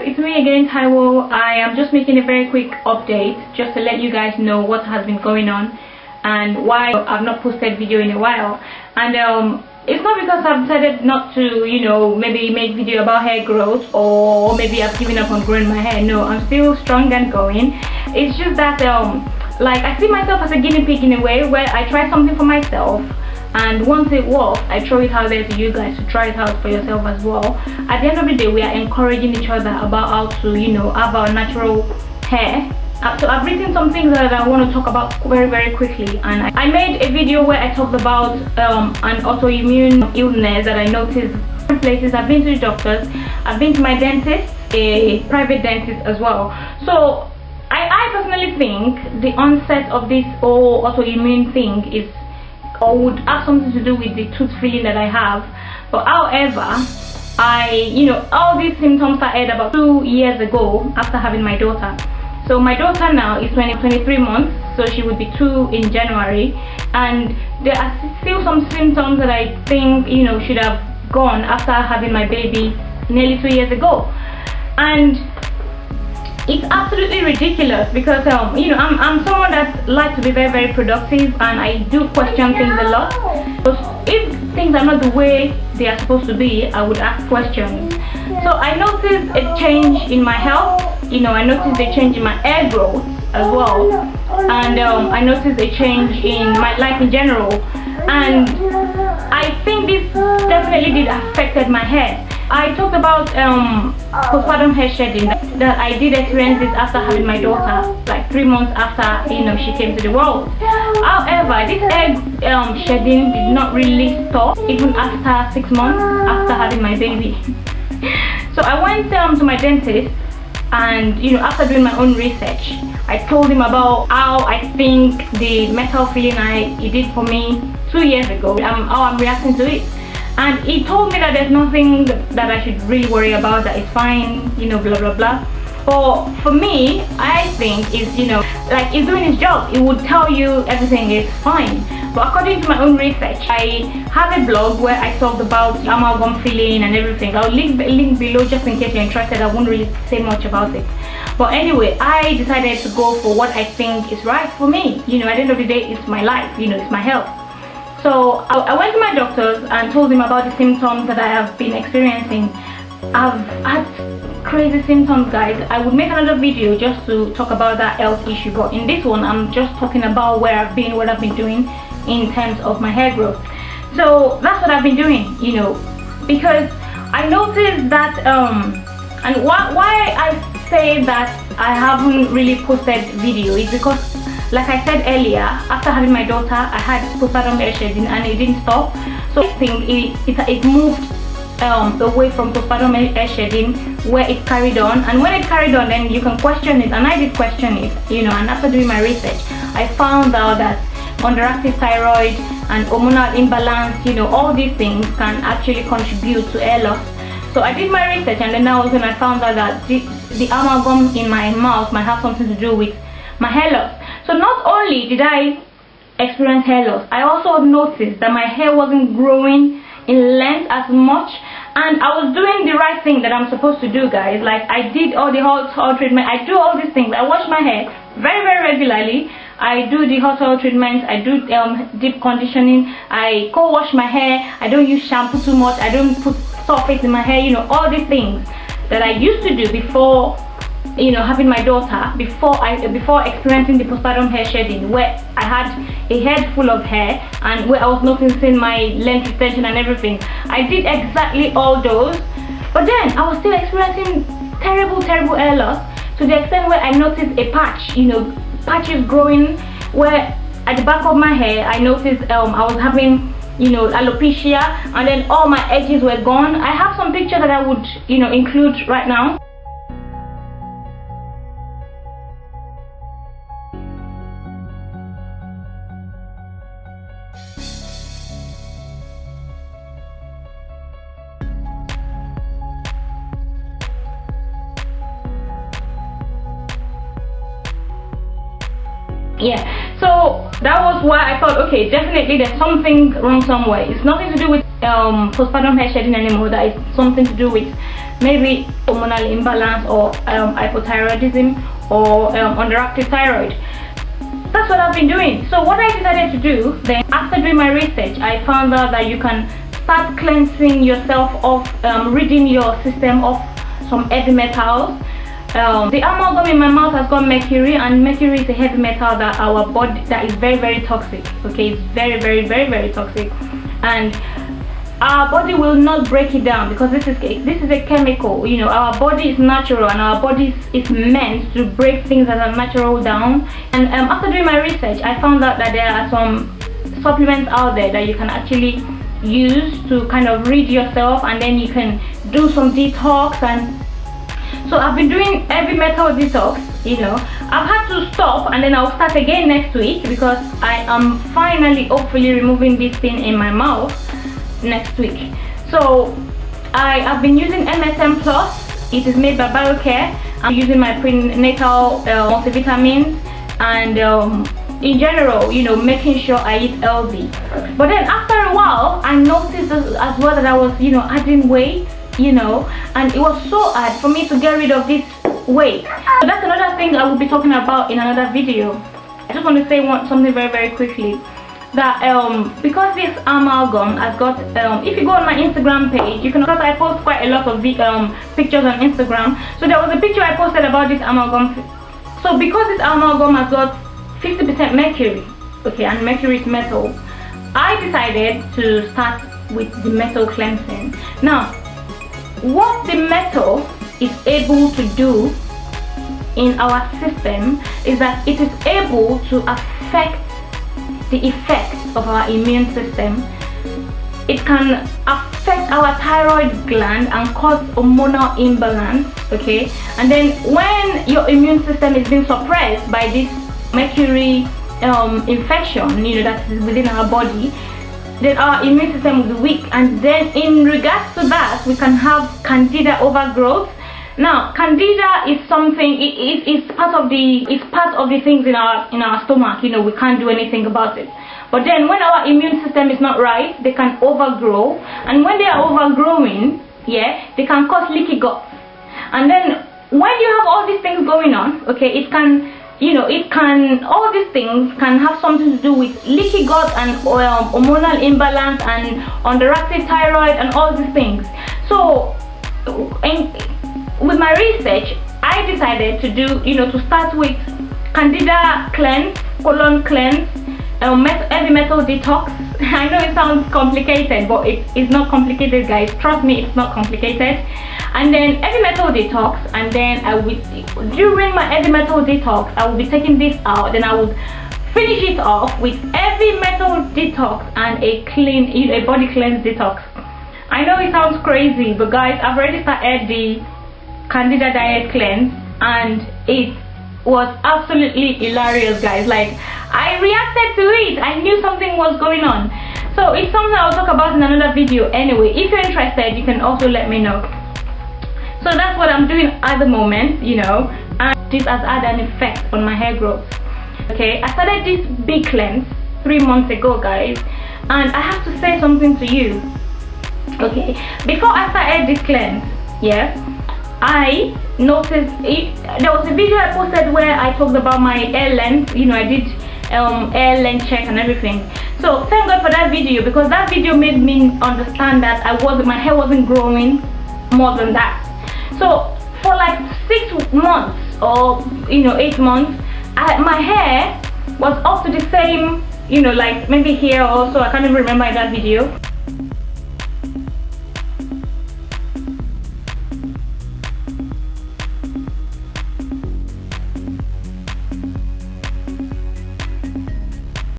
it's me again, Taiwo. I am just making a very quick update just to let you guys know what has been going on and why I've not posted video in a while. And it's not because I've decided not to, you know, maybe make video about hair growth, or maybe I've given up on growing my hair. No, I'm still strong and going. It's just that like, I see myself as a guinea pig in a way, where I try something for myself, and once it works, I throw it out there to you guys to try it out for yourself as well. At the end of the day, we are encouraging each other about how to, you know, have our natural hair. So I've written some things that I want to talk about very quickly, and I made a video where I talked about an autoimmune illness that I noticed in different places. I've been to the doctors, I've been to my dentist, a private dentist as well. So I personally think the onset of this whole autoimmune thing is, or would have something to do with the tooth filling that I have. But however, you know, all these symptoms started about 2 years ago after having my daughter. So my daughter now is 23 months, so she would be 2 in January, and there are still some symptoms that I think, you know, should have gone after having my baby nearly 2 years ago. And it's absolutely ridiculous because you know, I'm someone that likes to be very productive, and I do question things a lot. So if things are not the way they are supposed to be, I would ask questions. So I noticed a change in my health. You know, I noticed a change in my hair growth as well, and I noticed a change in my life in general. And I think this definitely did affected my hair. I talked about postpartum hair shedding, that I did experience this after having my daughter, like 3 months after, you know, she came to the world. However, this hair shedding did not really stop even after 6 months after having my baby. So I went to my dentist, and you know, after doing my own research, I told him about how I think the metal filling it did for me 2 years ago, how I'm reacting to it. And he told me that there's nothing that I should really worry about, that it's fine, you know, blah blah blah. But for me, I think it's, you know, like, he's doing his job. He would tell you everything is fine. But according to my own research, I have a blog where I talked about amalgam filling and everything. I'll link below just in case you're interested. I won't really say much about it. But anyway, I decided to go for what I think is right for me. You know, at the end of the day, it's my life, you know, it's my health. So I went to my doctors and told them about the symptoms that I have been experiencing. I've had crazy symptoms, guys. I would make another video just to talk about that health issue, but in this one I'm just talking about where I've been, what I've been doing in terms of my hair growth. So that's what I've been doing, you know, because I noticed that and why I say that I haven't really posted video is because, like I said earlier, after having my daughter, I had postpartum hair shedding and it didn't stop. So I think it moved away from postpartum hair shedding, where it carried on. And when it carried on, then you can question it, and I did question it, you know. And after doing my research, I found out that underactive thyroid and hormonal imbalance, you know, all these things can actually contribute to hair loss. So I did my research, and then that was when I found out that the amalgam in my mouth might have something to do with my hair loss. So not only did I experience hair loss, I also noticed that my hair wasn't growing in length as much, and I was doing the right thing that I'm supposed to do, guys. Like, I did all the hot oil treatment, I do all these things. I wash my hair very regularly. I do the hot oil treatments, I do deep conditioning, I co-wash my hair, I don't use shampoo too much, I don't put sulfates in my hair, you know, all these things that I used to do before, you know, having my daughter, before experiencing the postpartum hair shedding, where I had a head full of hair and where I was noticing my length retention and everything. I did exactly all those, but then I was still experiencing terrible hair loss, to the extent where I noticed a patch, you know, patches growing, where at the back of my hair I noticed I was having, you know, alopecia, and then all my edges were gone. I have some pictures that I would, you know, include right now. Yeah, so that was why I thought, okay, definitely there's something wrong somewhere. It's nothing to do with postpartum hair shedding anymore. That is something to do with maybe hormonal imbalance or hypothyroidism or underactive thyroid. That's what I've been doing. So what I decided to do then, after doing my research, I found out that you can start cleansing yourself of ridding your system of some heavy metals. The amalgam in my mouth has got mercury, and mercury is a heavy metal that our body, that is very, very toxic. Okay, it's very, very, very, very toxic, and our body will not break it down because this is a chemical. You know, our body is natural, and our body is meant to break things that are natural down. And after doing my research, I found out that there are some supplements out there that you can actually use to kind of rid yourself, and then you can do some detox. And so I've been doing heavy metal detox. You know, I've had to stop, and then I'll start again next week because I am finally, hopefully, removing this thing in my mouth next week. So I have been using MSM Plus. It is made by BioCare. I'm using my prenatal multivitamins, and in general, you know, making sure I eat healthy. But then after a while, I noticed as well that I was, you know, adding weight, you know, and it was so hard for me to get rid of this weight. So that's another thing I will be talking about in another video. I just want to say something very, very quickly, that because this amalgam has got, if you go on my Instagram page, you can, because I post quite a lot of pictures on Instagram. So there was a picture I posted about this amalgam. So because this amalgam has got 50% mercury, okay, and mercury is metal, I decided to start with the metal cleansing. Now, what the metal is able to do in our system is that it is able to affect the effects of our immune system. It can affect our thyroid gland and cause hormonal imbalance, okay? And then when your immune system is being suppressed by this mercury infection, you know, that is within our body, then our immune system will be weak, and then in regards to that, we can have candida overgrowth. Now, candida is something, it's part of the things in our stomach. You know, we can't do anything about it. But then when our immune system is not right, they can overgrow, and when they are overgrowing, yeah, they can cause leaky gut. And then when you have all these things going on, okay, it can, you know, all these things can have something to do with leaky gut and hormonal imbalance and underactive thyroid and all these things. So with my research, I decided to do, you know, to start with candida cleanse, colon cleanse, heavy metal detox. I know it sounds complicated, but it's not complicated, guys. Trust me, it's not complicated. And then heavy metal detox, and then during my heavy metal detox, I will be taking this out. Then I will finish it off with heavy metal detox and a body cleanse detox. I know it sounds crazy, but guys, I've already started the candida diet cleanse, and it was absolutely hilarious, guys. Like, I reacted to it. I knew something was going on. So it's something I'll talk about in another video anyway. If you're interested, you can also let me know. So that's what I'm doing at the moment, you know, and this has had an effect on my hair growth. Okay, I started this big cleanse 3 months ago, guys, and I have to say something to you. Okay, before I started this cleanse, yeah, I noticed there was a video I posted where I talked about my hair length. You know, I did hair length check and everything. So thank God for that video, because that video made me understand that my hair wasn't growing more than that. So for like 6 months or, you know, 8 months, my hair was up to the same, you know, like maybe here also, I can't even remember in that video.